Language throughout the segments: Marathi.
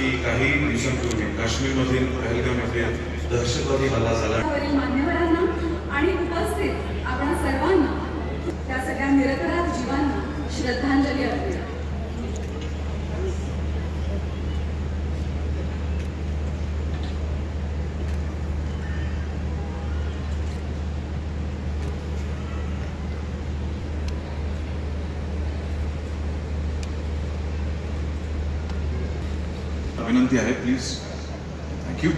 की काही दिवसांपूर्वी काश्मीरमधील पहलगाम येथे दहशतवादी हल्ला झाला। मान्यवरांना आणि उपस्थित आपण सर्वांना त्या सगळ्या निरपराध जीवांना श्रद्धांजली अर्पण। विनंती आहे, प्लीज। थँक्यू।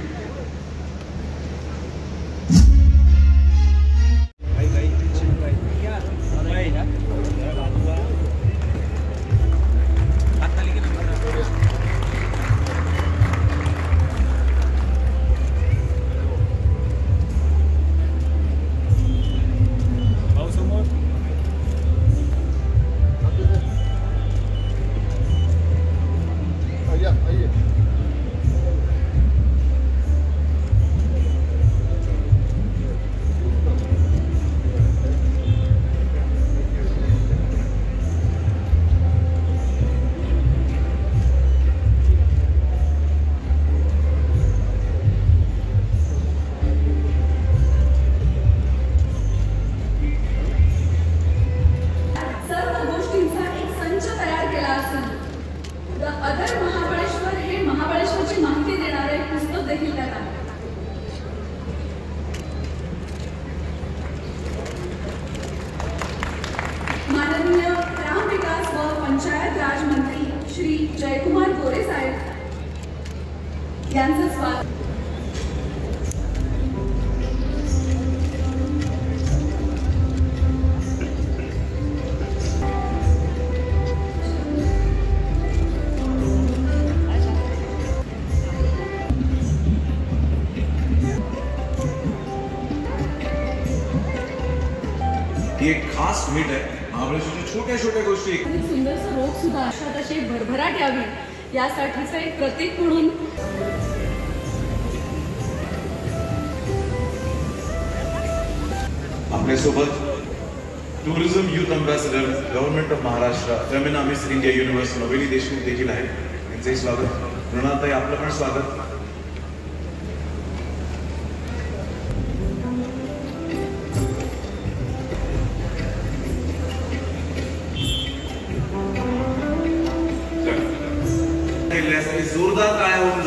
माननीय ग्राम विकास व पंचायत राज मंत्री श्री जयकुमार गोरे साहेब यांचं स्वागत। एक खास भेट आहे। महाबळेश्वरच्या छोट्या छोट्या गोष्टी, सुंदरसं रोग सुद्धा अशात अशी भरभराट यावी यासाठीचं एक प्रतीक म्हणून आपल्यासोबत tourism youth ambassador government of Maharashtra Femina miss India universe नवेली देशमुख देखील आहे। त्यांचे स्वागत। मृणालताई, आपलं पण स्वागत। जोरदार टाळ्या होऊन